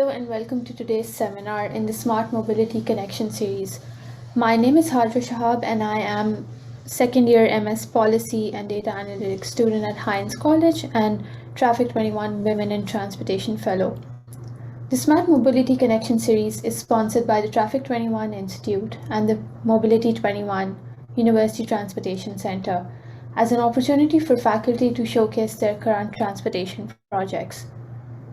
Hello and welcome to today's seminar in the Smart Mobility Connection series. My name is Hadra Shahab and I am second year MS Policy and Data Analytics student at Heinz College and Traffic 21 Women in Transportation Fellow. The Smart Mobility Connection series is sponsored by the Traffic 21 Institute and the Mobility 21 University Transportation Center as an opportunity for faculty to showcase their current transportation projects.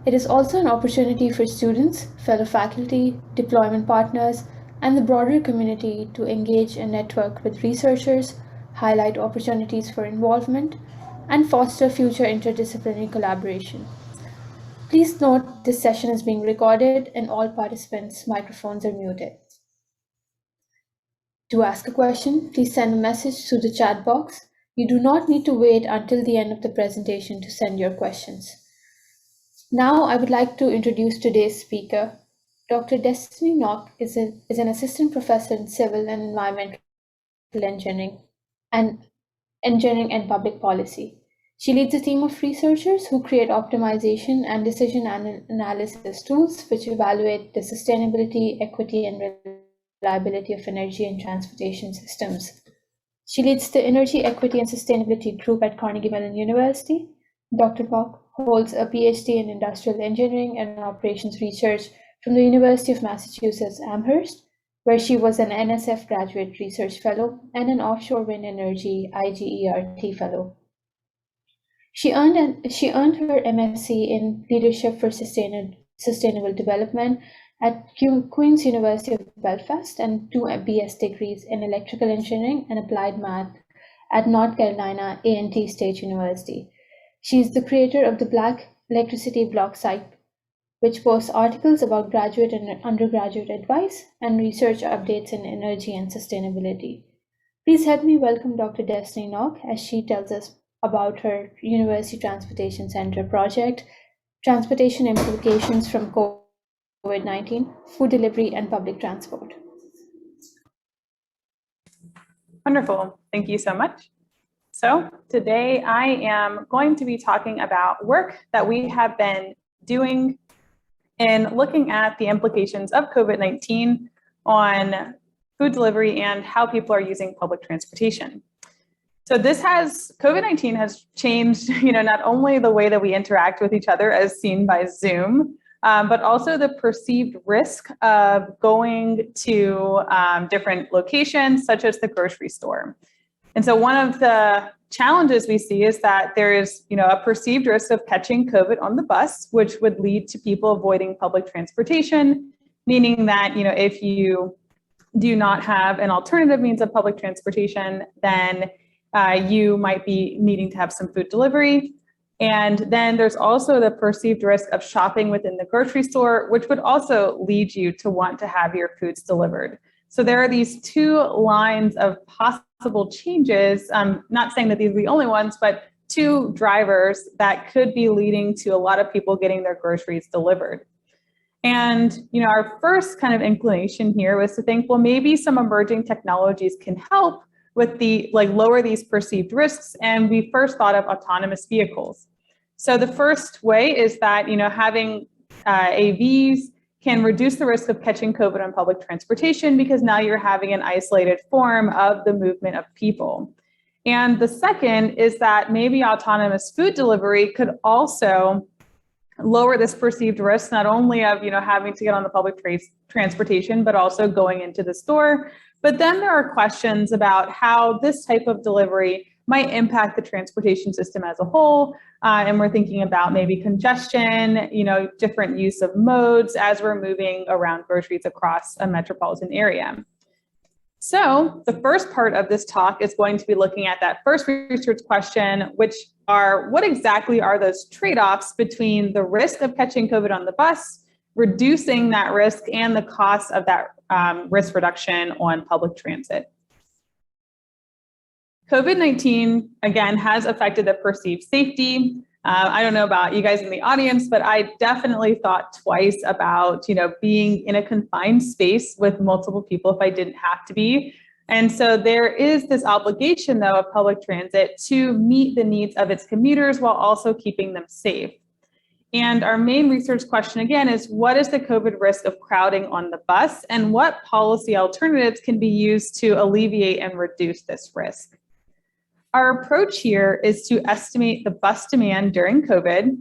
It is also an opportunity for students, fellow faculty, deployment partners, and the broader community to engage and network with researchers, highlight opportunities for involvement, and foster future interdisciplinary collaboration. Please note this session is being recorded and all participants' microphones are muted. To ask a question, please send a message through the chat box. You do not need to wait until the end of the presentation to send your questions. Now, I would like to introduce today's speaker. Dr. Destenie Nock is an assistant professor in civil and environmental engineering and public policy. She leads a team of researchers who create optimization and decision analysis tools which evaluate the sustainability, equity, and reliability of energy and transportation systems. She leads the Energy, Equity, and Sustainability group at Carnegie Mellon University. Dr. Nock holds a Ph.D. in Industrial Engineering and Operations Research from the University of Massachusetts Amherst, where she was an NSF Graduate Research Fellow and an Offshore Wind Energy IGERT Fellow. She earned her MSc in Leadership for Sustainable Development at Queen's University of Belfast and 2 BS degrees in Electrical Engineering and Applied Math at North Carolina A&T State University. She is the creator of the Black Electricity blog site, which posts articles about graduate and undergraduate advice and research updates in energy and sustainability. Please help me welcome Dr. Destenie Nock as she tells us about her University Transportation Center project, transportation implications from COVID-19, food delivery, and public transport. Wonderful. Thank you so much. So today I am going to be talking about work that we have been doing in looking at the implications of COVID-19 on food delivery and how people are using public transportation. So COVID-19 has changed, not only the way that we interact with each other as seen by Zoom, but also the perceived risk of going to different locations, such as the grocery store. And so one of the challenges we see is that there is, a perceived risk of catching COVID on the bus, which would lead to people avoiding public transportation, meaning that, if you do not have an alternative means of public transportation, then you might be needing to have some food delivery. And then there's also the perceived risk of shopping within the grocery store, which would also lead you to want to have your foods delivered. So there are these two lines of possible changes. I'm not saying that these are the only ones, but two drivers that could be leading to a lot of people getting their groceries delivered. And, our first kind of inclination here was to think, well, maybe some emerging technologies can help with lower these perceived risks. And we first thought of autonomous vehicles. So the first way is that, having AVs can reduce the risk of catching COVID on public transportation because now you're having an isolated form of the movement of people. And the second is that maybe autonomous food delivery could also lower this perceived risk, not only of having to get on the public transportation, but also going into the store. But then there are questions about how this type of delivery might impact the transportation system as a whole. And we're thinking about maybe congestion, different use of modes as we're moving around groceries across a metropolitan area. So the first part of this talk is going to be looking at that first research question, which are what exactly are those trade-offs between the risk of catching COVID on the bus, reducing that risk, and the cost of that risk reduction on public transit. COVID-19, again, has affected the perceived safety. I don't know about you guys in the audience, but I definitely thought twice about, being in a confined space with multiple people if I didn't have to be. And so there is this obligation, though, of public transit to meet the needs of its commuters while also keeping them safe. And our main research question, again, is what is the COVID risk of crowding on the bus, and what policy alternatives can be used to alleviate and reduce this risk? Our approach here is to estimate the bus demand during COVID.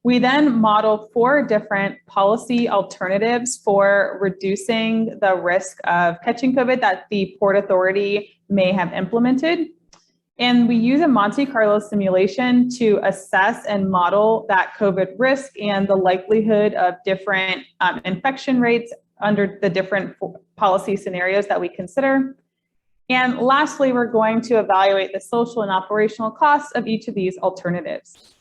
We then model 4 different policy alternatives for reducing the risk of catching COVID that the Port Authority may have implemented. And we use a Monte Carlo simulation to assess and model that COVID risk and the likelihood of different infection rates under the different policy scenarios that we consider. And lastly, we're going to evaluate the social and operational costs of each of these alternatives.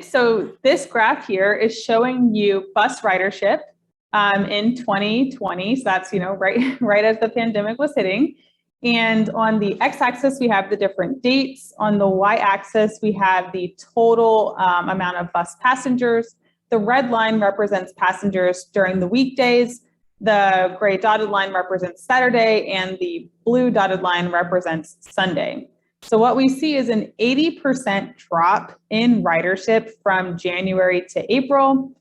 So this graph here is showing you bus ridership in 2020. So that's, right as the pandemic was hitting. And on the x-axis, we have the different dates. On the y-axis, we have the total amount of bus passengers. The red line represents passengers during the weekdays. The gray dotted line represents Saturday, and the blue dotted line represents Sunday. So what we see is an 80% drop in ridership from January to April.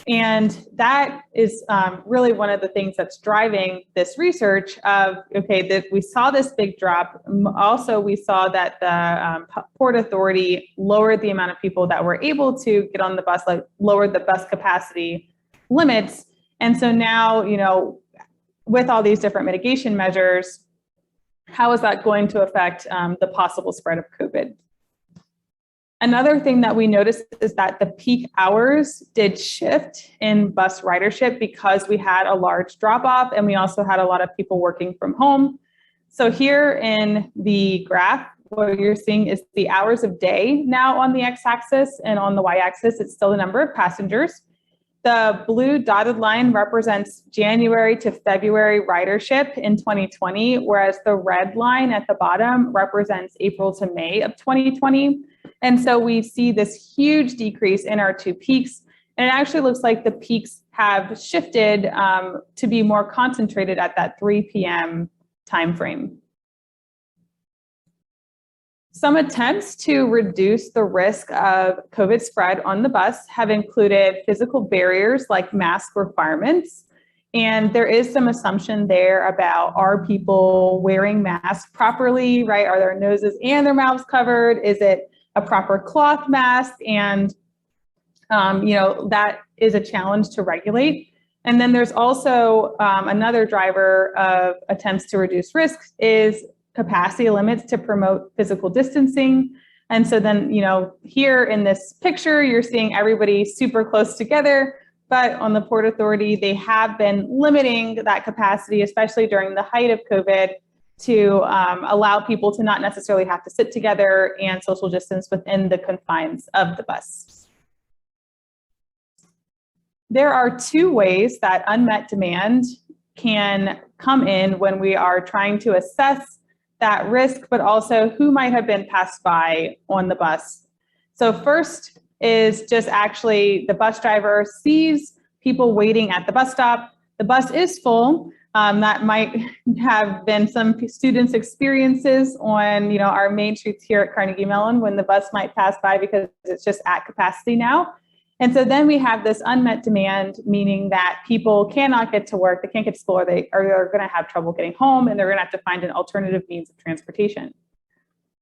And that is really one of the things that's driving this research of, that we saw this big drop. Also, we saw that the Port Authority lowered the amount of people that were able to get on the bus, lowered the bus capacity limits. And so now, with all these different mitigation measures, how is that going to affect the possible spread of COVID? Another thing that we noticed is that the peak hours did shift in bus ridership because we had a large drop off, and we also had a lot of people working from home. So here in the graph, what you're seeing is the hours of day now on the x-axis, and on the y-axis, it's still the number of passengers. The blue dotted line represents January to February ridership in 2020, whereas the red line at the bottom represents April to May of 2020. And so we see this huge decrease in our 2 peaks. And it actually looks like the peaks have shifted to be more concentrated at that 3 p.m. timeframe. Some attempts to reduce the risk of COVID spread on the bus have included physical barriers like mask requirements. And there is some assumption there about, are people wearing masks properly, right? Are their noses and their mouths covered? Is it a proper cloth mask? And, that is a challenge to regulate. And then there's also another driver of attempts to reduce risk is capacity limits to promote physical distancing. And so then, here in this picture, you're seeing everybody super close together, but on the Port Authority, they have been limiting that capacity, especially during the height of COVID, to allow people to not necessarily have to sit together and social distance within the confines of the bus. There are 2 ways that unmet demand can come in when we are trying to assess that risk, but also who might have been passed by on the bus. So first is just actually the bus driver sees people waiting at the bus stop. The bus is full. That might have been some students' experiences on our main streets here at Carnegie Mellon when the bus might pass by because it's just at capacity now. And so then we have this unmet demand, meaning that people cannot get to work, they can't get to school, or they're going to have trouble getting home, and they're going to have to find an alternative means of transportation.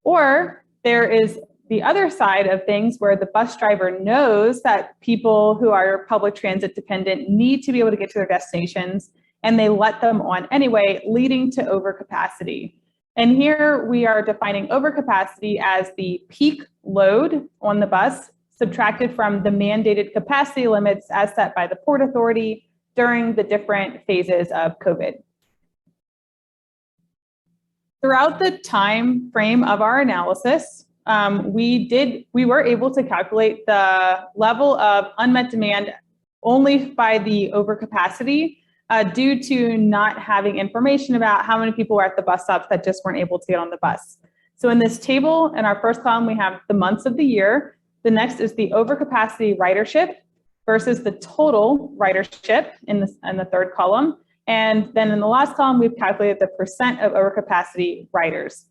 Or there is the other side of things where the bus driver knows that people who are public transit dependent need to be able to get to their destinations, and they let them on anyway, leading to overcapacity. And here we are defining overcapacity as the peak load on the bus subtracted from the mandated capacity limits as set by the Port Authority during the different phases of COVID. Throughout the time frame of our analysis, we were able to calculate the level of unmet demand only by the overcapacity due to not having information about how many people were at the bus stops that just weren't able to get on the bus. So in this table, in our first column, we have the months of the year. The next is the overcapacity ridership versus the total ridership in the third column. And then in the last column, we've calculated the percent of overcapacity riders.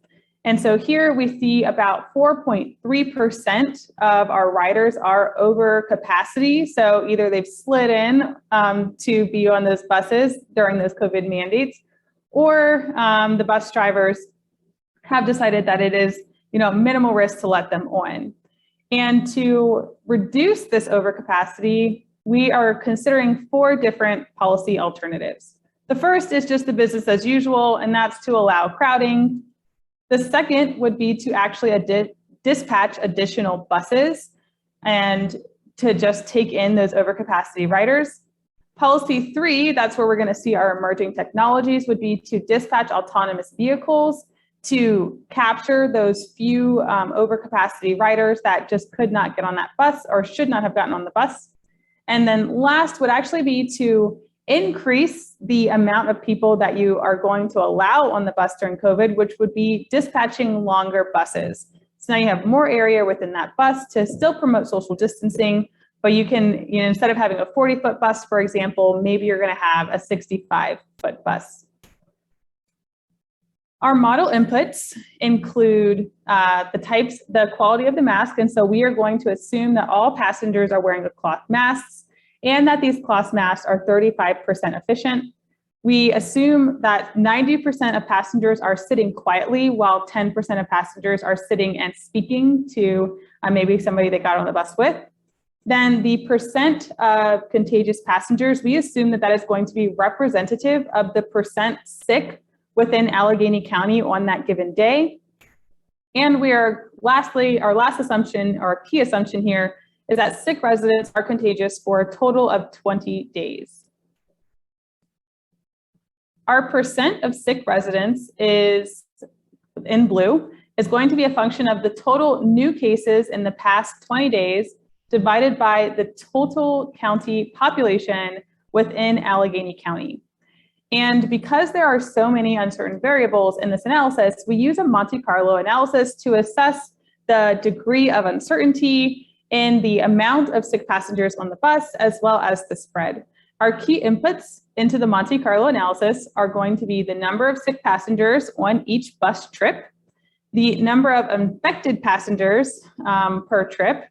And so here we see about 4.3% of our riders are over capacity. So either they've slid in to be on those buses during those COVID mandates, or the bus drivers have decided that it is, minimal risk to let them on. And to reduce this overcapacity, we are considering 4 different policy alternatives. The first is just the business as usual, and that's to allow crowding. The second would be to actually dispatch additional buses and to just take in those overcapacity riders. Policy 3, that's where we're going to see our emerging technologies, would be to dispatch autonomous vehicles to capture those few overcapacity riders that just could not get on that bus or should not have gotten on the bus. And then last would actually be to increase the amount of people that you are going to allow on the bus during COVID, which would be dispatching longer buses. So now you have more area within that bus to still promote social distancing, but you can, instead of having a 40-foot bus, for example, maybe you're going to have a 65-foot bus. Our model inputs include the quality of the mask. And so we are going to assume that all passengers are wearing the cloth masks and that these cloth masks are 35% efficient. We assume that 90% of passengers are sitting quietly while 10% of passengers are sitting and speaking to maybe somebody they got on the bus with. Then the percent of contagious passengers, we assume that is going to be representative of the percent sick within Allegheny County on that given day. And lastly, our last assumption, or key assumption here, is that sick residents are contagious for a total of 20 days. Our percent of sick residents is, in blue, is going to be a function of the total new cases in the past 20 days divided by the total county population within Allegheny County. And because there are so many uncertain variables in this analysis, we use a Monte Carlo analysis to assess the degree of uncertainty in the amount of sick passengers on the bus, as well as the spread. Our key inputs into the Monte Carlo analysis are going to be the number of sick passengers on each bus trip, the number of infected passengers per trip,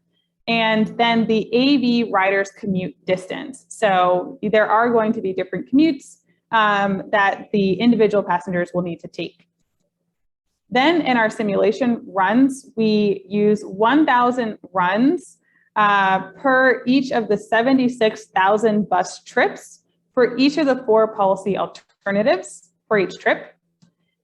and then the AV riders commute distance. So there are going to be different commutes that the individual passengers will need to take. Then in our simulation runs, we use 1,000 runs per each of the 76,000 bus trips for each of the 4 policy alternatives for each trip.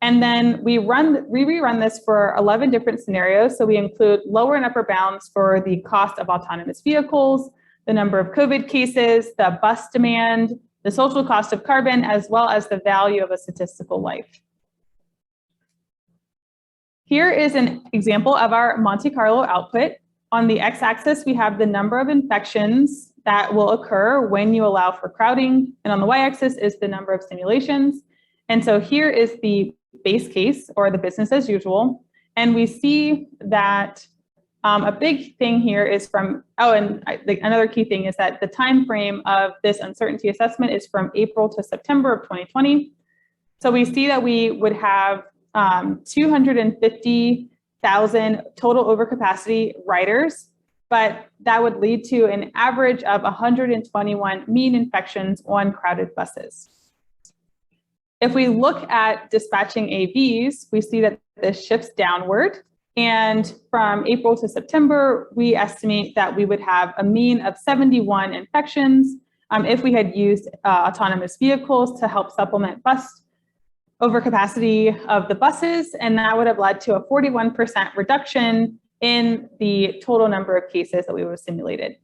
And then we rerun this for 11 different scenarios. So we include lower and upper bounds for the cost of autonomous vehicles, the number of COVID cases, the bus demand, the social cost of carbon, as well as the value of a statistical life. Here is an example of our Monte Carlo output. On the x-axis, we have the number of infections that will occur when you allow for crowding, and on the y-axis is the number of simulations. And so here is the base case, or the business as usual, and we see that a big thing here is another key thing is that the time frame of this uncertainty assessment is from April to September of 2020. So we see that we would have 250,000 total overcapacity riders, but that would lead to an average of 121 mean infections on crowded buses. If we look at dispatching AVs, we see that this shifts downward. And from April to September, we estimate that we would have a mean of 71 infections if we had used autonomous vehicles to help supplement bus overcapacity of the buses, and that would have led to a 41% reduction in the total number of cases that we would have simulated.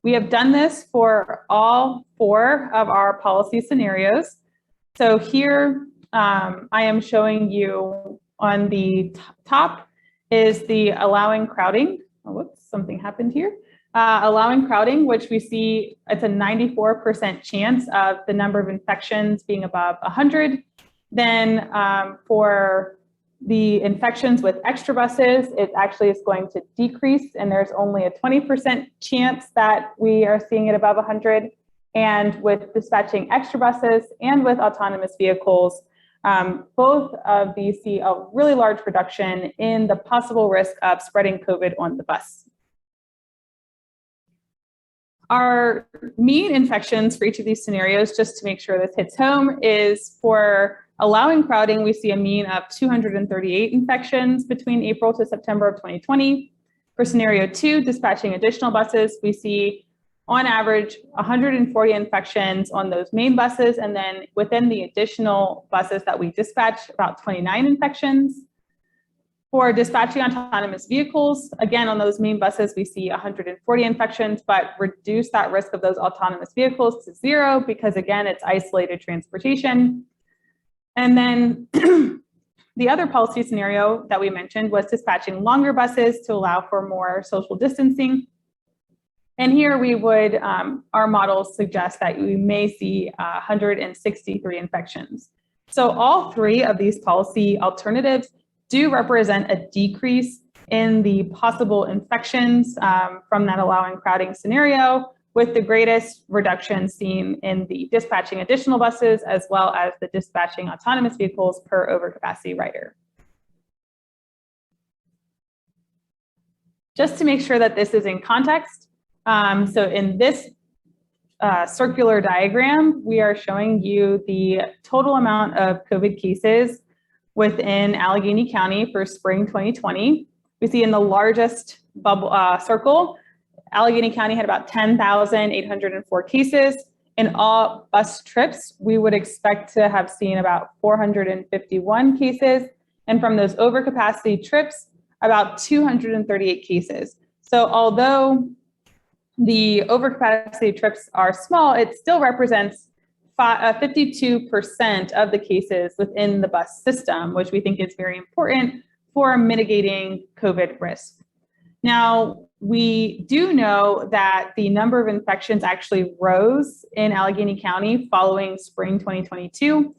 We have done this for all 4 of our policy scenarios. So here I am showing you on the top is the allowing crowding. Oh, whoops, something happened here. Allowing crowding, which we see it's a 94% chance of the number of infections being above 100. Then for the infections with extra buses, it actually is going to decrease, and there's only a 20% chance that we are seeing it above 100. And with dispatching extra buses and with autonomous vehicles, Both of these see a really large reduction in the possible risk of spreading COVID on the bus. Our mean infections for each of these scenarios, just to make sure this hits home, is for allowing crowding, we see a mean of 238 infections between April to September of 2020. For scenario 2, dispatching additional buses, we see on average 140 infections on those main buses, and then within the additional buses that we dispatch, about 29 infections. For dispatching autonomous vehicles, again, on those main buses, we see 140 infections, but reduce that risk of those autonomous vehicles to 0 because, again, it's isolated transportation. And then the other policy scenario that we mentioned was dispatching longer buses to allow for more social distancing. And here we would, our models suggest that we may see 163 infections. So all 3 of these policy alternatives do represent a decrease in the possible infections from that allowing crowding scenario, with the greatest reduction seen in the dispatching additional buses as well as the dispatching autonomous vehicles per overcapacity rider. Just to make sure that this is in context, so in this circular diagram, we are showing you the total amount of COVID cases within Allegheny County for spring 2020. We see in the largest bubble circle, Allegheny County had about 10,804 cases. In all bus trips, we would expect to have seen about 451 cases. And from those overcapacity trips, about 238 cases. So although the overcapacity trips are small, it still represents 52% of the cases within the bus system, which we think is very important for mitigating COVID risk. Now, we do know that the number of infections actually rose in Allegheny County following spring 2022.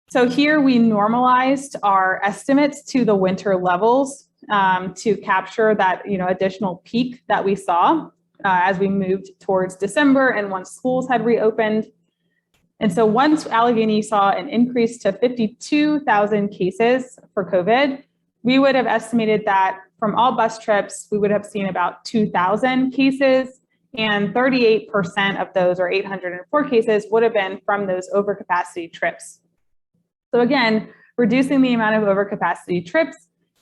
So here we normalized our estimates to the winter levels to capture that additional peak that we saw as we moved towards December and once schools had reopened. And so once Allegheny saw an increase to 52,000 cases for COVID, we would have estimated that from all bus trips, we would have seen about 2,000 cases, and 38% of those, or 804 cases, would have been from those overcapacity trips. So again, reducing the amount of overcapacity trips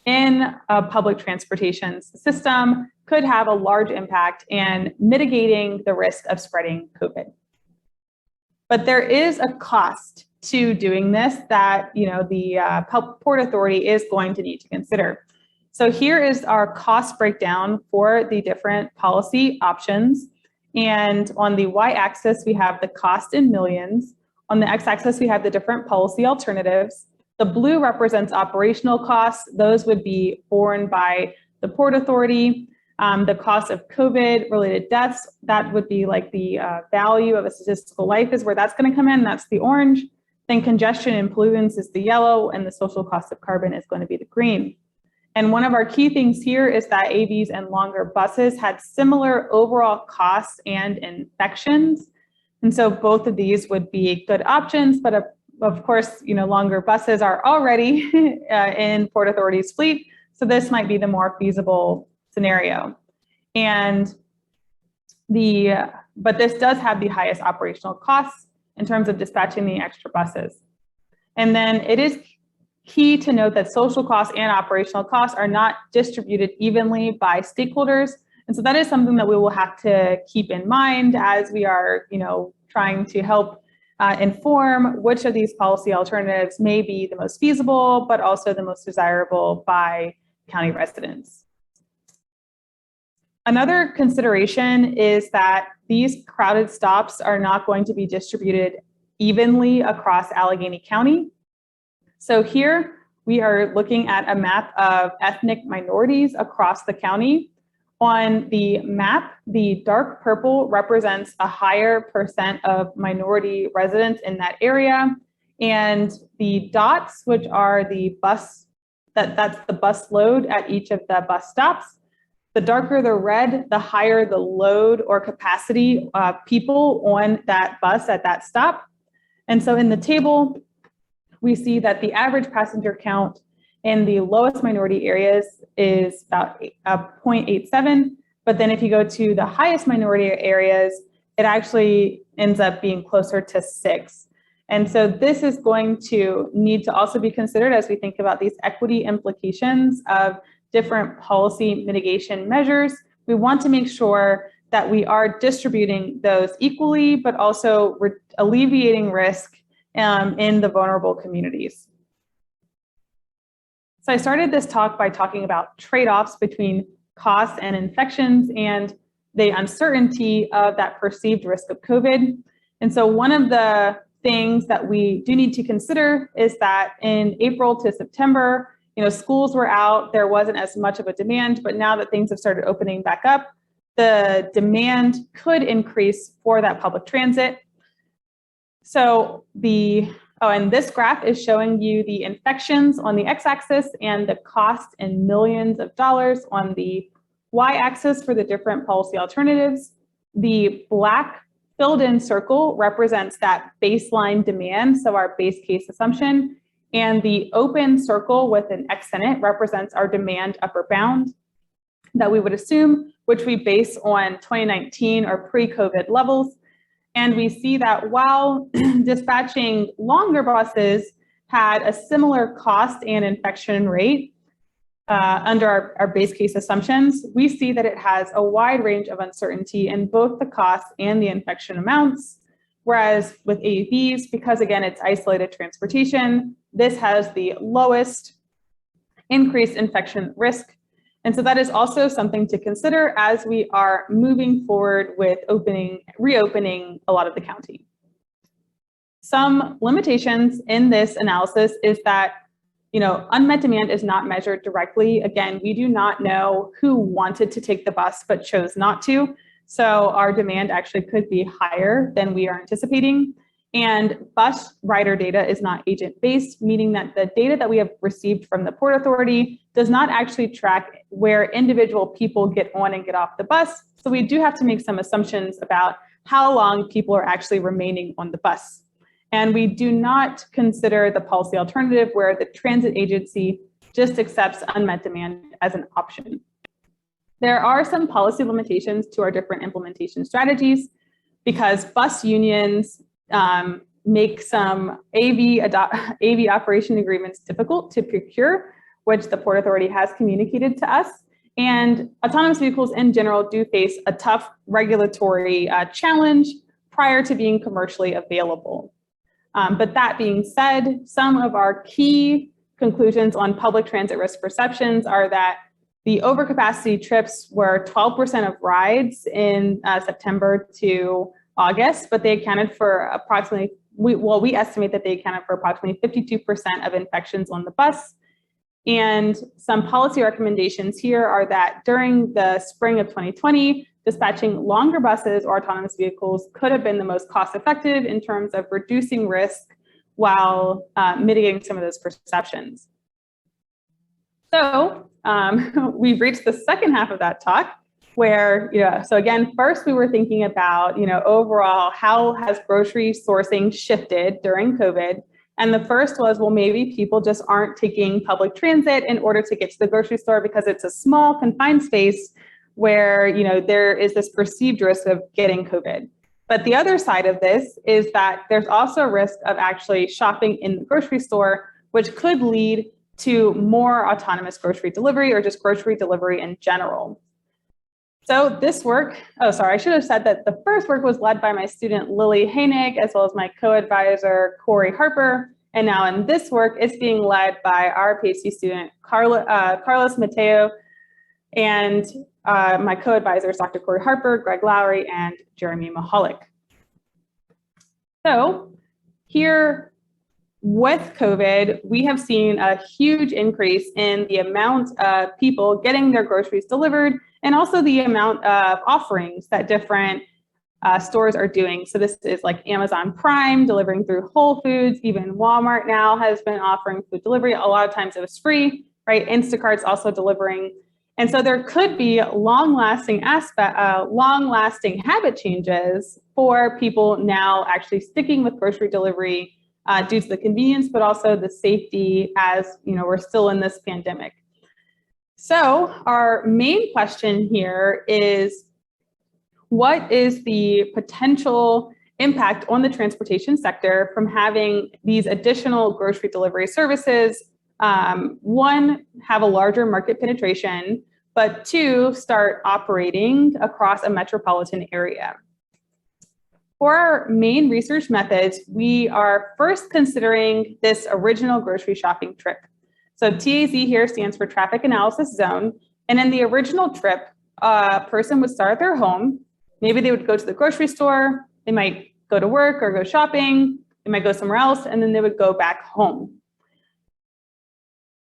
in a public transportation system could have a large impact in mitigating the risk of spreading COVID. But there is a cost to doing this that the Port Authority is going to need to consider. So here is our cost breakdown for the different policy options. And on the y-axis, we have the cost in millions. On the x-axis, we have the different policy alternatives. The blue represents operational costs. Those would be borne by the Port Authority. The cost of COVID-related deaths, that would be like the value of a statistical life is where that's going to come in. That's the orange. Then congestion and pollutants is the yellow, and the social cost of carbon is going to be the green. And one of our key things here is that AVs and longer buses had similar overall costs and infections. And so both of these would be good options, but of course, longer buses are already in Port Authority's fleet. So this might be the more feasible scenario. And but this does have the highest operational costs in terms of dispatching the extra buses. And then it is key to note that social costs and operational costs are not distributed evenly by stakeholders. And so that is something that we will have to keep in mind as we are, trying to help inform which of these policy alternatives may be the most feasible, but also the most desirable by county residents. Another consideration is that these crowded stops are not going to be distributed evenly across Allegheny County. So here we are looking at a map of ethnic minorities across the county. On the map, the dark purple represents a higher percent of minority residents in that area. And the dots, which are the bus, that's the bus load at each of the bus stops. The darker the red, the higher the load or capacity of people on that bus at that stop. And so in the table, we see that the average passenger count in the lowest minority areas is about 0.87. But then if you go to the highest minority areas, it actually ends up being closer to 6. And so this is going to need to also be considered as we think about these equity implications of different policy mitigation measures. We want to make sure that we are distributing those equally, but also alleviating risk in the vulnerable communities. So I started this talk by talking about trade-offs between costs and infections and the uncertainty of that perceived risk of COVID. And so one of the things that we do need to consider is that in April to September, schools were out, there wasn't as much of a demand, but now that things have started opening back up, the demand could increase for that public transit. So and this graph is showing you the infections on the x-axis and the cost in millions of dollars on the y-axis for the different policy alternatives. The black filled in circle represents that baseline demand, so our base case assumption, and the open circle with an X in it represents our demand upper bound that we would assume, which we base on 2019 or pre-COVID levels. And we see that while dispatching longer buses had a similar cost and infection rate under our base case assumptions, we see that it has a wide range of uncertainty in both the cost and the infection amounts. Whereas with AUVs, because again, it's isolated transportation, this has the lowest increased infection risk. And so that is also something to consider as we are moving forward with reopening a lot of the county. Some limitations in this analysis is that, unmet demand is not measured directly. Again, we do not know who wanted to take the bus but chose not to. So our demand actually could be higher than we are anticipating. And bus rider data is not agent-based, meaning that the data that we have received from the Port Authority does not actually track where individual people get on and get off the bus. So we do have to make some assumptions about how long people are actually remaining on the bus. And we do not consider the policy alternative where the transit agency just accepts unmet demand as an option. There are some policy limitations to our different implementation strategies because bus unions make some AV operation agreements difficult to procure, which the Port Authority has communicated to us. And autonomous vehicles in general do face a tough regulatory challenge prior to being commercially available. But that being said, some of our key conclusions on public transit risk perceptions are that the overcapacity trips were 12% of rides in September to August, but they accounted for approximately, we estimate that they accounted for approximately 52% of infections on the bus. And some policy recommendations here are that during the spring of 2020, dispatching longer buses or autonomous vehicles could have been the most cost effective in terms of reducing risk while mitigating some of those perceptions. So we've reached the second half of that talk where, so again, first we were thinking about, overall, how has grocery sourcing shifted during COVID? And the first was, well, maybe people just aren't taking public transit in order to get to the grocery store because it's a small confined space where, there is this perceived risk of getting COVID. But the other side of this is that there's also a risk of actually shopping in the grocery store, which could lead to more autonomous grocery delivery or just grocery delivery in general. So this work, I should have said that the first work was led by my student Lily Hainig, as well as my co-advisor Corey Harper. And now in this work, it's being led by our PhD student Carlos Mateo and my co-advisors, Dr. Corey Harper, Greg Lowry, and Jeremy Mahalik. So here with COVID, we have seen a huge increase in the amount of people getting their groceries delivered and also the amount of offerings that different stores are doing. So this is like Amazon Prime delivering through Whole Foods. Even Walmart now has been offering food delivery. A lot of times it was free, right? Instacart's also delivering. And so there could be long-lasting habit changes for people now actually sticking with grocery delivery due to the convenience, but also the safety as we're still in this pandemic. So our main question here is, what is the potential impact on the transportation sector from having these additional grocery delivery services? One, have a larger market penetration, but two, start operating across a metropolitan area. For our main research methods, we are first considering this original grocery shopping trip. So TAZ here stands for Traffic Analysis Zone. And in the original trip, a person would start at their home. Maybe they would go to the grocery store. They might go to work or go shopping. They might go somewhere else, and then they would go back home.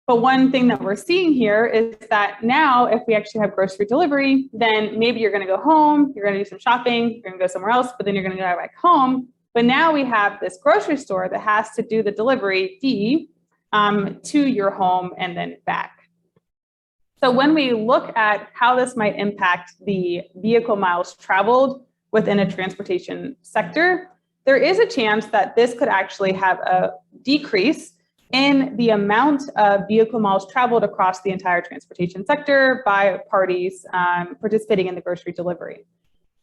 But one thing that we're seeing here is that now if we actually have grocery delivery, then maybe you're going to go home, you're going to do some shopping, you're going to go somewhere else, but then you're going to go back home. But now we have this grocery store that has to do the delivery D to your home and then back. So when we look at how this might impact the vehicle miles traveled within a transportation sector, there is a chance that this could actually have a decrease in the amount of vehicle miles traveled across the entire transportation sector by parties participating in the grocery delivery.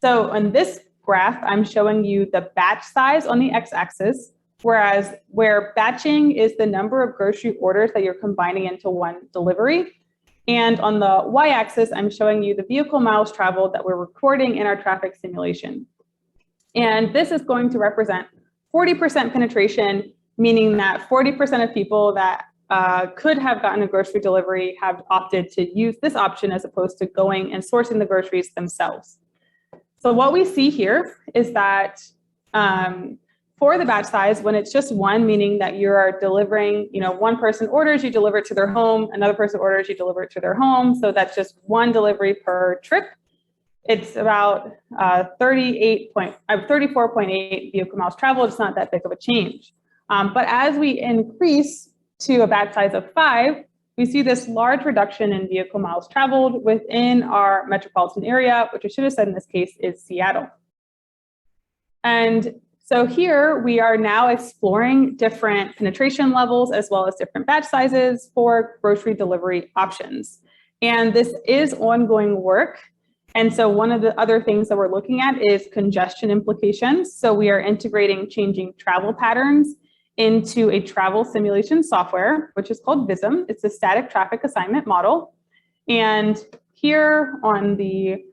So on this graph, I'm showing you the batch size on the x-axis, where batching is the number of grocery orders that you're combining into one delivery. And on the y-axis, I'm showing you the vehicle miles traveled that we're recording in our traffic simulation. And this is going to represent 40% penetration, meaning that 40% of people that could have gotten a grocery delivery have opted to use this option as opposed to going and sourcing the groceries themselves. So what we see here is that for the batch size, when it's just one, meaning that you are delivering, one person orders, you deliver it to their home, another person orders, you deliver it to their home. So that's just one delivery per trip. It's about 34.8 vehicle miles traveled. It's not that big of a change. But as we increase to a batch size of 5, we see this large reduction in vehicle miles traveled within our metropolitan area, which I should have said in this case is Seattle. And so here we are now exploring different penetration levels as well as different batch sizes for grocery delivery options. And this is ongoing work. And so one of the other things that we're looking at is congestion implications. So we are integrating changing travel patterns into a travel simulation software, which is called VISM. It's a static traffic assignment model. And here on the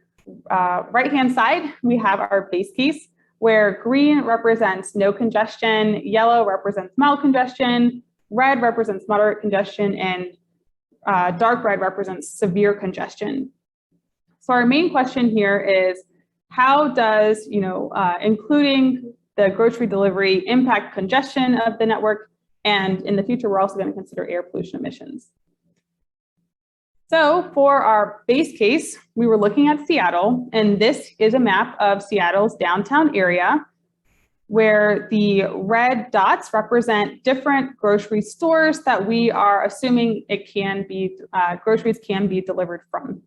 right-hand side, we have our base case, where green represents no congestion, yellow represents mild congestion, red represents moderate congestion, and dark red represents severe congestion. So our main question here is, how does including the grocery delivery impact congestion of the network? And in the future, we're also going to consider air pollution emissions. So for our base case, we were looking at Seattle, and this is a map of Seattle's downtown area, where the red dots represent different grocery stores that we are assuming groceries can be delivered from.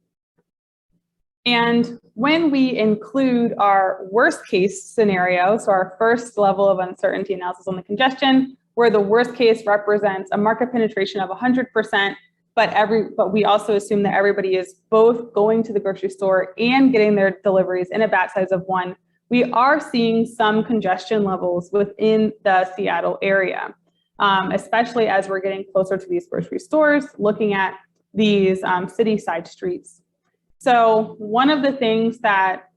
And when we include our worst case scenario, so our first level of uncertainty analysis on the congestion, where the worst case represents a market penetration of 100%, but we also assume that everybody is both going to the grocery store and getting their deliveries in a batch size of 1, we are seeing some congestion levels within the Seattle area, especially as we're getting closer to these grocery stores, looking at these city side streets. So one of the things that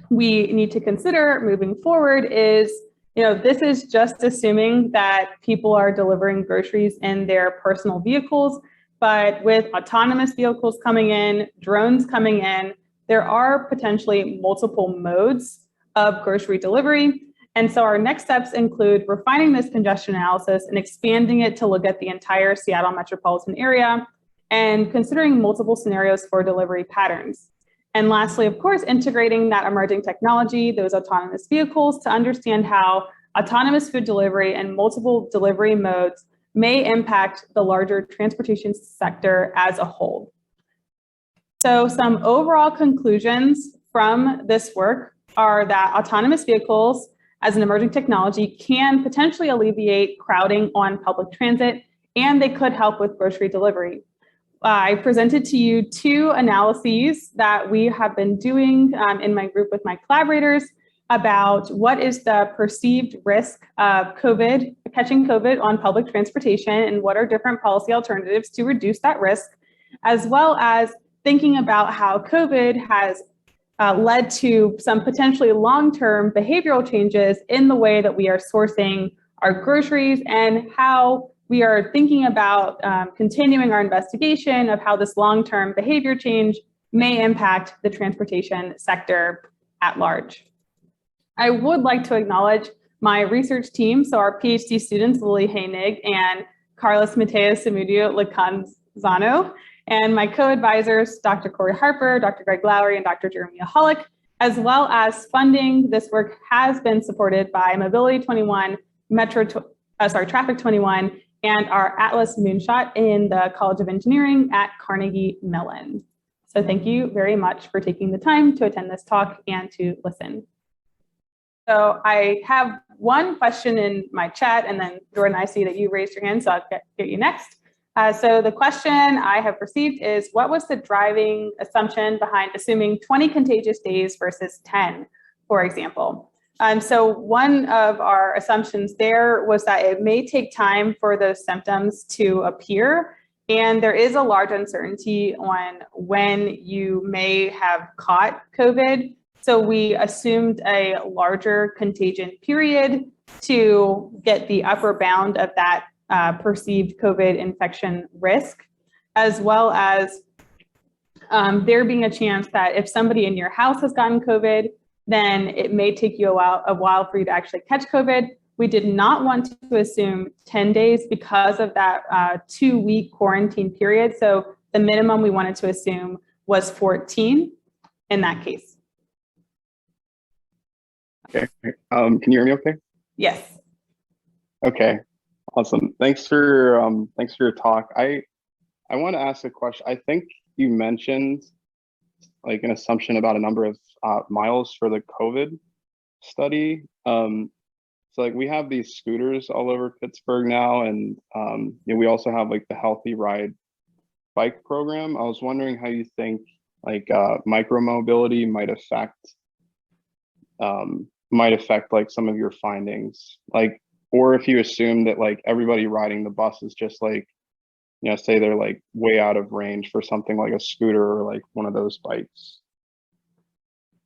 we need to consider moving forward is, this is just assuming that people are delivering groceries in their personal vehicles, but with autonomous vehicles coming in, drones coming in, there are potentially multiple modes of grocery delivery. And so our next steps include refining this congestion analysis and expanding it to look at the entire Seattle metropolitan area, and considering multiple scenarios for delivery patterns. And lastly, of course, integrating that emerging technology, those autonomous vehicles, to understand how autonomous food delivery and multiple delivery modes may impact the larger transportation sector as a whole. So some overall conclusions from this work are that autonomous vehicles as an emerging technology can potentially alleviate crowding on public transit, and they could help with grocery delivery. I presented to you two analyses that we have been doing in my group with my collaborators about what is the perceived risk of catching COVID on public transportation, and what are different policy alternatives to reduce that risk, as well as thinking about how COVID has led to some potentially long-term behavioral changes in the way that we are sourcing our groceries, and how we are thinking about continuing our investigation of how this long-term behavior change may impact the transportation sector at large. I would like to acknowledge my research team, so our PhD students, Lily Heinig and Carlos Mateus Samudio Licanzano, and my co-advisors, Dr. Corey Harper, Dr. Greg Lowry, and Dr. Jeremiah Hollick, as well as funding. This work has been supported by Mobility 21, Traffic 21, and our Atlas Moonshot in the College of Engineering at Carnegie Mellon. So thank you very much for taking the time to attend this talk and to listen. So I have one question in my chat, and then Jordan, I see that you raised your hand, so I'll get you next. So the question I have received is, what was the driving assumption behind assuming 20 contagious days versus 10, for example? So one of our assumptions there was that it may take time for those symptoms to appear, and there is a large uncertainty on when you may have caught COVID. So we assumed a larger contagion period to get the upper bound of that perceived COVID infection risk, as well as there being a chance that if somebody in your house has gotten COVID, then it may take you a while for you to actually catch COVID. We did not want to assume 10 days because of that 2-week quarantine period. So the minimum we wanted to assume was 14 in that case. Okay. Can you hear me okay? Yes. Okay. Awesome. Thanks for your talk. I want to ask a question. I think you mentioned like an assumption about a number of miles for the COVID study. So like we have these scooters all over Pittsburgh now, and we also have like the Healthy Ride bike program. I was wondering how you think like micromobility might affect like some of your findings, like, or if you assume that like everybody riding the bus is just like, say they're like way out of range for something like a scooter or like one of those bikes.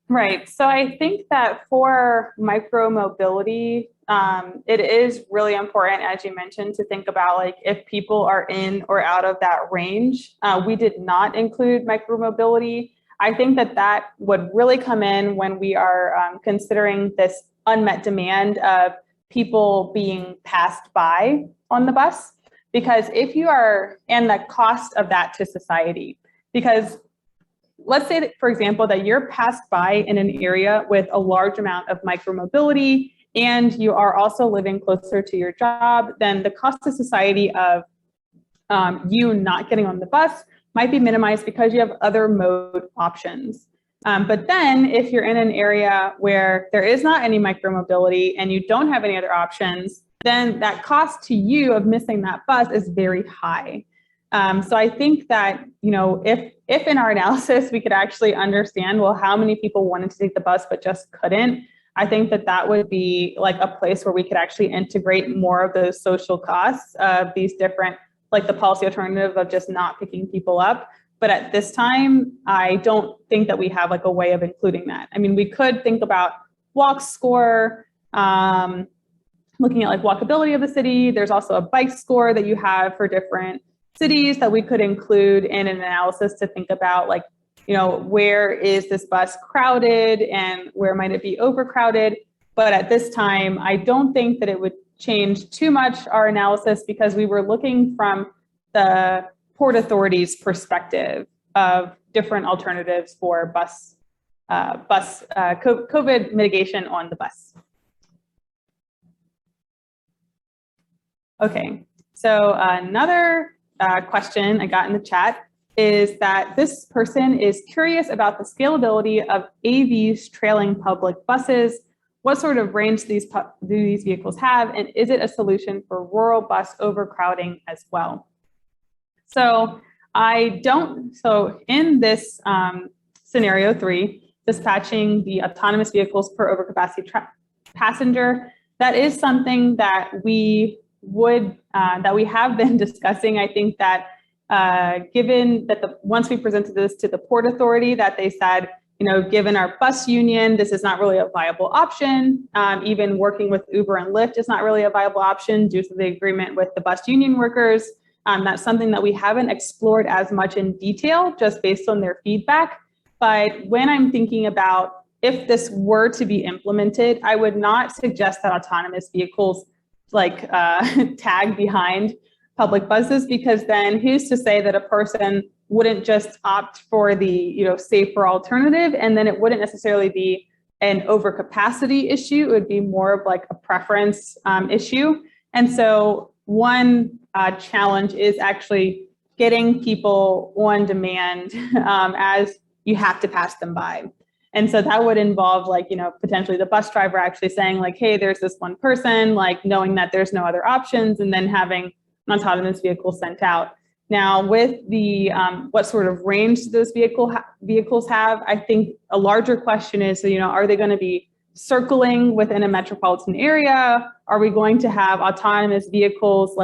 Right. So I think that for micromobility, it is really important, as you mentioned, to think about like if people are in or out of that range. We did not include micromobility. I think that would really come in when we are considering this unmet demand of people being passed by on the bus, because if you are, and the cost of that to society, because let's say that, for example, that you're passed by in an area with a large amount of micromobility, and you are also living closer to your job, then the cost to society of you not getting on the bus might be minimized because you have other mode options. But then if you're in an area where there is not any micromobility and you don't have any other options, then that cost to you of missing that bus is very high. So I think that, if in our analysis we could actually understand, well, how many people wanted to take the bus but just couldn't, I think that would be like a place where we could actually integrate more of those social costs of these different, like the policy alternative of just not picking people up. But at this time, I don't think that we have like a way of including that. I mean, we could think about walk score, looking at like walkability of the city. There's also a bike score that you have for different cities that we could include in an analysis to think about like, where is this bus crowded and where might it be overcrowded? But at this time, I don't think that it would change too much our analysis, because we were looking from the Port Authority's perspective of different alternatives for COVID mitigation on the bus. Okay, so another question I got in the chat is that this person is curious about the scalability of AVs trailing public buses. what sort of range do these vehicles have, and is it a solution for rural bus overcrowding as well? So in this scenario 3, dispatching the autonomous vehicles per overcapacity passenger, that is something that we have been discussing. I think that given that once we presented this to the Port Authority, that they said, given our bus union, this is not really a viable option. Even working with Uber and Lyft is not really a viable option due to the agreement with the bus union workers. That's something that we haven't explored as much in detail, just based on their feedback. But when I'm thinking about if this were to be implemented, I would not suggest that autonomous vehicles tag behind public buses, because then who's to say that a person wouldn't just opt for the safer alternative, and then it wouldn't necessarily be an overcapacity issue. It would be more of like a preference issue. And so one challenge is actually getting people on demand as you have to pass them by. And so that would involve potentially the bus driver actually saying hey, there's this one person, knowing that there's no other options, and then having an autonomous vehicle sent out. Now, with the what sort of range those vehicles have, I think a larger question is, are they going to be circling within a metropolitan area? Are we going to have autonomous vehicles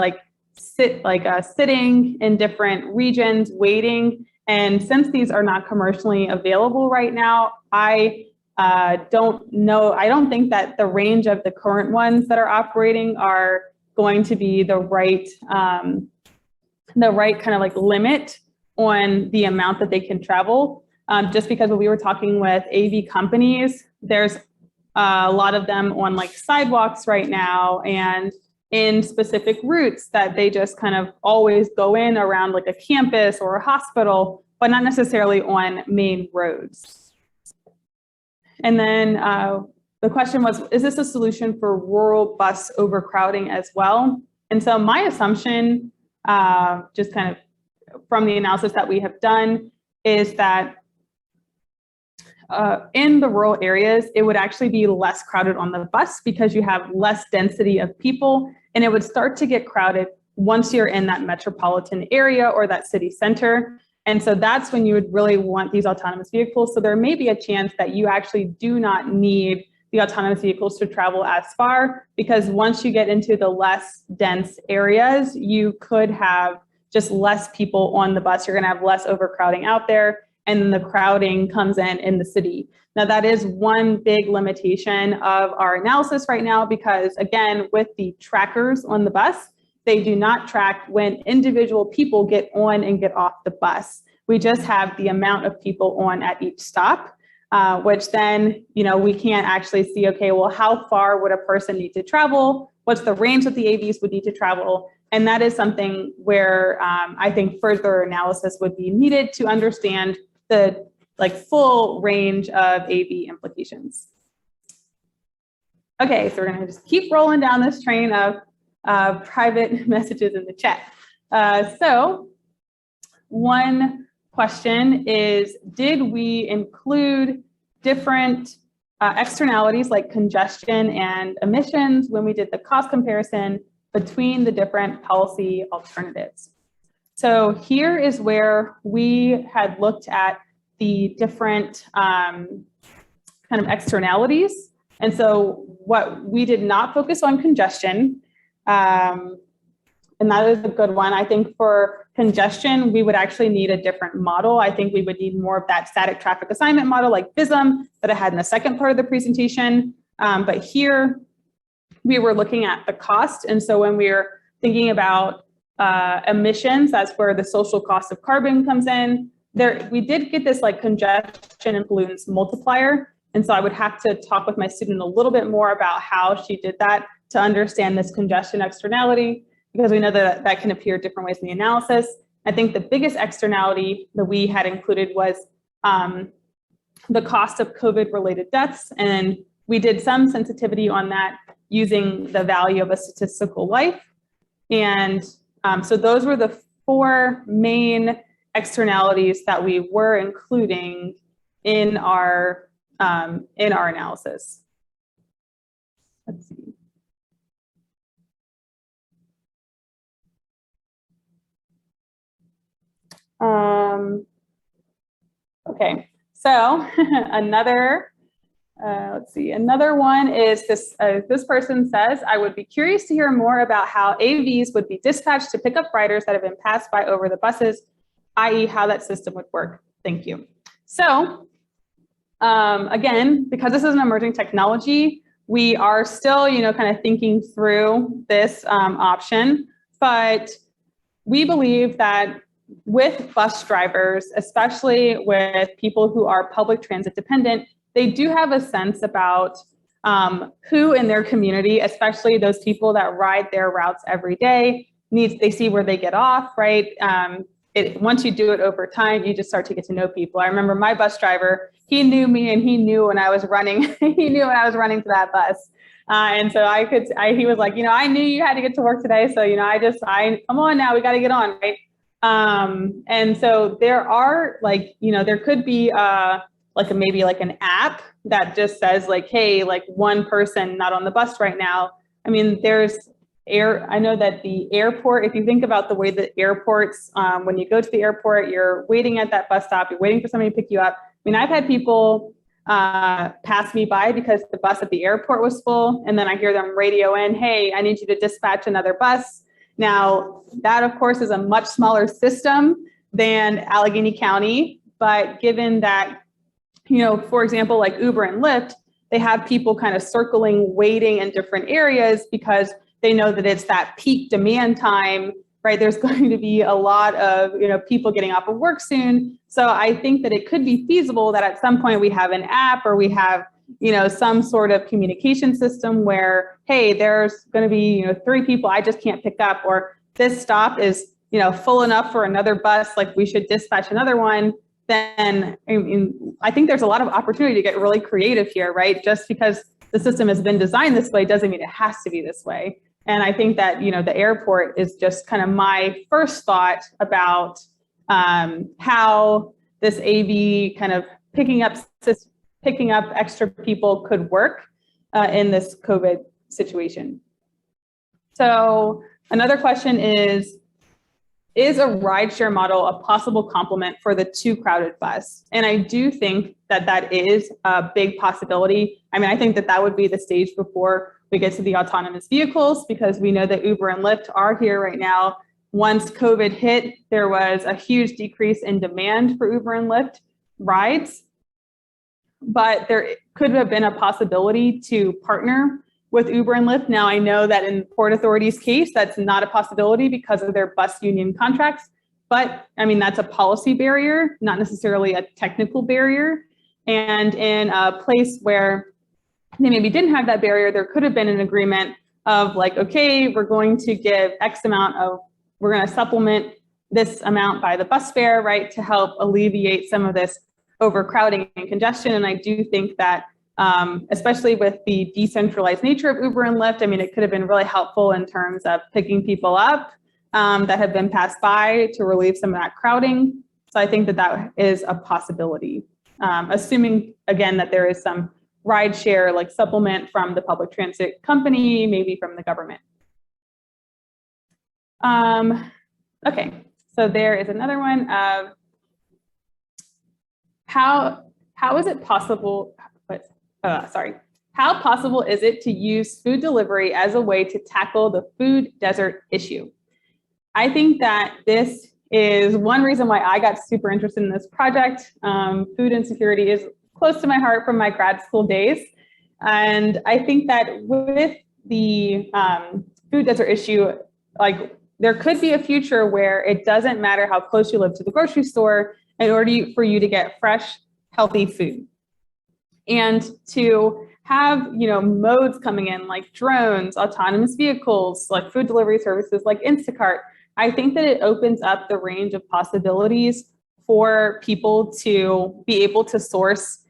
sitting in different regions waiting? And since these are not commercially available right now, I don't know. I don't think that the range of the current ones that are operating are going to be the right kind of limit on the amount that they can travel. Just because when we were talking with AV companies, there's a lot of them on sidewalks right now and in specific routes that they just kind of always go in around a campus or a hospital, but not necessarily on main roads. And then the question was, is this a solution for rural bus overcrowding as well? And so my assumption, just kind of from the analysis that we have done, is that in the rural areas, it would actually be less crowded on the bus because you have less density of people, and it would start to get crowded once you're in that metropolitan area or that city center. And so that's when you would really want these autonomous vehicles. So there may be a chance that you actually do not need the autonomous vehicles to travel as far, because once you get into the less dense areas, you could have just less people on the bus. You're going to have less overcrowding out there, and then the crowding comes in the city. Now, that is one big limitation of our analysis right now, because again, with the trackers on the bus, they do not track when individual people get on and get off the bus. We just have the amount of people on at each stop, which then, we can't actually see, okay, well, how far would a person need to travel? What's the range that the AVs would need to travel? And that is something where I think further analysis would be needed to understand the full range of AV implications. Okay, so we're going to just keep rolling down this train of private messages in the chat. So one question is, did we include different externalities like congestion and emissions when we did the cost comparison between the different policy alternatives? So here is where we had looked at the different kind of externalities. And so what we did not focus on congestion, and that is a good one. I think for congestion, we would actually need a different model. I think we would need more of that static traffic assignment model like BISM that I had in the second part of the presentation. But here we were looking at the cost. And so when we're thinking about emissions, that's where the social cost of carbon comes in. We did get this congestion and pollutants multiplier. And so I would have to talk with my student a little bit more about how she did that to understand this congestion externality, because we know that that can appear different ways in the analysis. I think the biggest externality that we had included was the cost of COVID-related deaths. And we did some sensitivity on that using the value of a statistical life. And so those were the 4 main externalities that we were including in our analysis. Okay, so another, let's see, another one is this, this person says, I would be curious to hear more about how AVs would be dispatched to pick up riders that have been passed by over the buses, i.e. how that system would work. Thank you. So again, because this is an emerging technology, we are still, kind of thinking through this option, but we believe that with bus drivers, especially with people who are public transit dependent, they do have a sense about who in their community, especially those people that ride their routes every day, they see where they get off, right? Once you do it over time, you just start to get to know people. I remember my bus driver, he knew me and he knew when I was running, he knew when I was running to that bus. And so he was like, I knew you had to get to work today. So, come on now, we got to get on, right? And so there are there could be maybe an app that just says hey, one person not on the bus right now. I mean, I know that the airport, if you think about the way that airports, when you go to the airport, you're waiting at that bus stop, you're waiting for somebody to pick you up. I mean, I've had people pass me by because the bus at the airport was full, and then I hear them radio in, hey, I need you to dispatch another bus. Now, that of course is a much smaller system than Allegheny County, but given that, for example, like Uber and Lyft, they have people kind of circling, waiting in different areas because they know that it's that peak demand time, right? There's going to be a lot of, people getting off of work soon. So I think that it could be feasible that at some point we have an app or we have, some sort of communication system where, hey, there's going to be, 3 people I just can't pick up, or this stop is, full enough for another bus, we should dispatch another one. Then I think there's a lot of opportunity to get really creative here, right? Just because the system has been designed this way doesn't mean it has to be this way. And I think that, the airport is just kind of my first thought about how this AV kind of picking up extra people could work in this COVID situation. So another question is a rideshare model a possible complement for the too crowded bus? And I do think that is a big possibility. I mean, I think that would be the stage before we get to the autonomous vehicles, because we know that Uber and Lyft are here right now. Once COVID hit, there was a huge decrease in demand for Uber and Lyft rides, but there could have been a possibility to partner with Uber and Lyft. Now, I know that in Port Authority's case, that's not a possibility because of their bus union contracts, but I mean, that's a policy barrier, not necessarily a technical barrier. And in a place where they maybe didn't have that barrier, there could have been an agreement of okay, we're going to give X amount we're going to supplement this amount by the bus fare, right, to help alleviate some of this overcrowding and congestion. And I do think that, especially with the decentralized nature of Uber and Lyft, I mean, it could have been really helpful in terms of picking people up that have been passed by to relieve some of that crowding. So I think that is a possibility, assuming, again, that there is some rideshare supplement from the public transit company, maybe from the government. Okay, so there is another one of how is it possible, how possible is it to use food delivery as a way to tackle the food desert issue? I think that this is one reason why I got super interested in this project. Food insecurity is close to my heart from my grad school days. And I think that with the food desert issue, there could be a future where it doesn't matter how close you live to the grocery store in order for you to get fresh, healthy food. And to have, modes coming in like drones, autonomous vehicles, like food delivery services like Instacart, I think that it opens up the range of possibilities for people to be able to source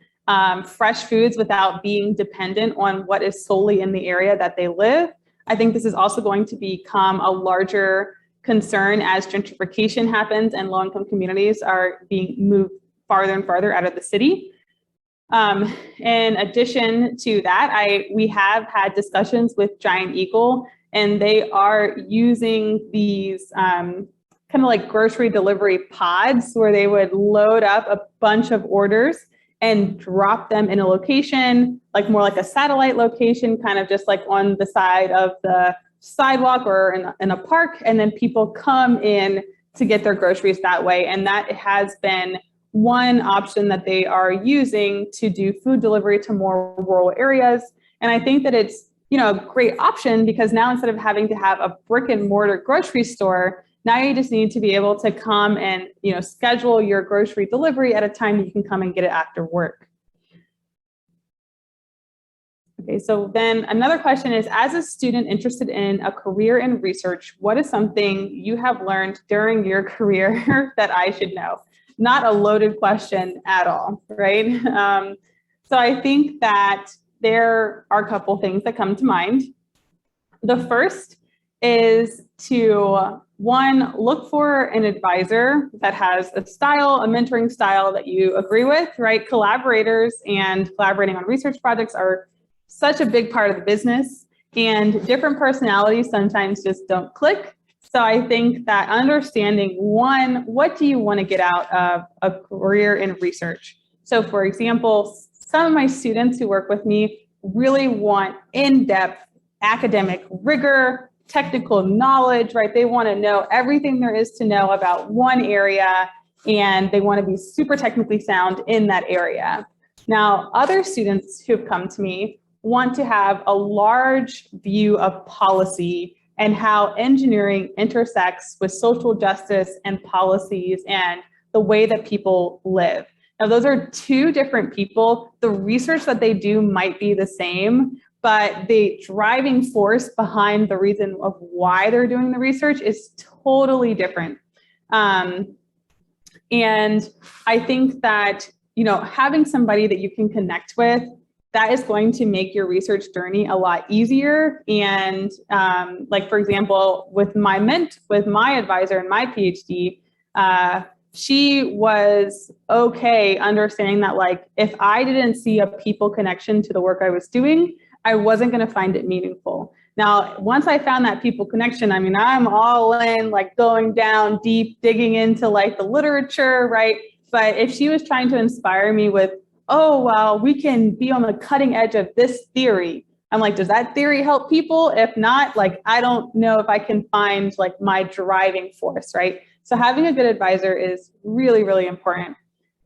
fresh foods without being dependent on what is solely in the area that they live. I think this is also going to become a larger concern as gentrification happens and low-income communities are being moved farther and farther out of the city. In addition to that, we have had discussions with Giant Eagle, and they are using these kind of like grocery delivery pods where they would load up a bunch of orders and drop them in a location, like more like a satellite location, kind of just like on the side of the sidewalk or in a park. And then people come in to get their groceries that way. And that has been one option that they are using to do food delivery to more rural areas. And I think that it's, a great option because now instead of having to have a brick and mortar grocery store, now you just need to be able to come and, schedule your grocery delivery at a time that you can come and get it after work. Okay, so then another question is, as a student interested in a career in research, what is something you have learned during your career that I should know? Not a loaded question at all, right? So I think that there are a couple things that come to mind. The first is to, one, look for an advisor that has a style, a mentoring style that you agree with, right? Collaborators and collaborating on research projects are such a big part of the business, and different personalities sometimes just don't click. So I think that understanding, one, what do you want to get out of a career in research? So for example, some of my students who work with me really want in-depth academic rigor, technical knowledge, right? They want to know everything there is to know about one area, and they want to be super technically sound in that area. Now, other students who've come to me want to have a large view of policy and how engineering intersects with social justice and policies and the way that people live. Now, those are two different people. The research that they do might be the same, but the driving force behind the reason of why they're doing the research is totally different. And I think that, having somebody that you can connect with, that is going to make your research journey a lot easier. And like, for example, with my advisor and my PhD, she was okay understanding that, like, if I didn't see a people connection to the work I was doing, I wasn't going to find it meaningful. Now, once I found that people connection, I'm all in, like going down deep, digging into like the literature, right? But if she was trying to inspire me with, oh, well, we can be on the cutting edge of this theory, I'm like, does that theory help people? If not, like, I don't know if I can find like my driving force, right? So having a good advisor is really, really important.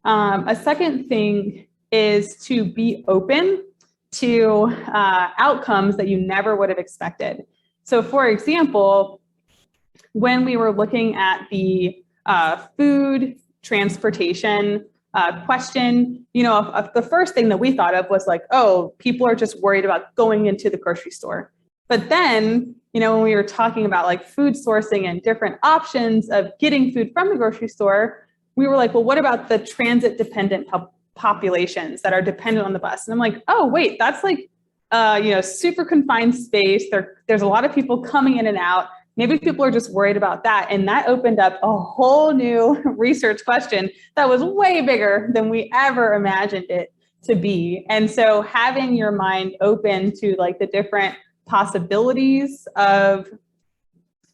A second thing is to be open to outcomes that you never would have expected. So for example, when we were looking at the food transportation question, the first thing that we thought of was like, oh, people are just worried about going into the grocery store. But then, when we were talking about like food sourcing and different options of getting food from the grocery store, we were like, well, what about the transit dependent populations that are dependent on the bus? And I'm like, oh, wait, that's like, super confined space. There's a lot of people coming in and out. Maybe people are just worried about that. And that opened up a whole new research question that was way bigger than we ever imagined it to be. And so having your mind open to like the different possibilities of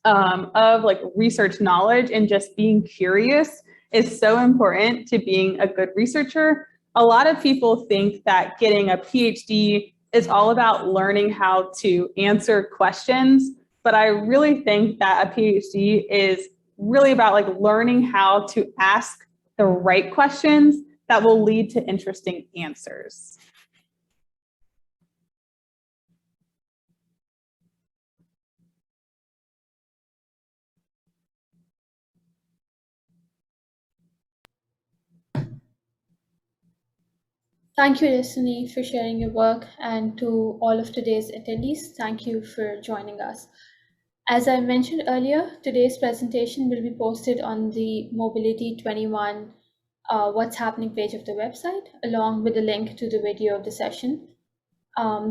like research knowledge and just being curious is so important to being a good researcher. A lot of people think that getting a PhD is all about learning how to answer questions, but I really think that a PhD is really about like learning how to ask the right questions that will lead to interesting answers. Thank you, Destiny, for sharing your work, and to all of today's attendees, thank you for joining us. As I mentioned earlier, today's presentation will be posted on the Mobility 21 What's Happening page of the website, along with a link to the video of the session.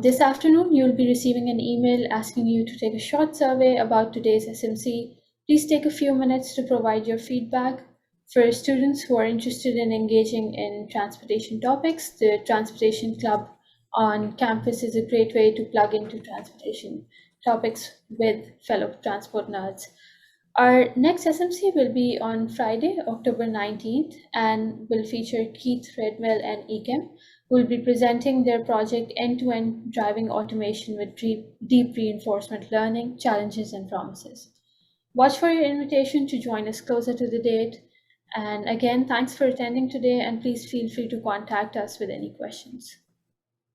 This afternoon, you'll be receiving an email asking you to take a short survey about today's SMC. Please take a few minutes to provide your feedback. For students who are interested in engaging in transportation topics, the Transportation Club on campus is a great way to plug into transportation topics with fellow transport nerds. Our next SMC will be on Friday, October 19th, and will feature Keith Redwell and Ekem, who will be presenting their project End-to-End Driving Automation with Deep Reinforcement Learning, Challenges and Promises. Watch for your invitation to join us closer to the date. And again, thanks for attending today, and please feel free to contact us with any questions.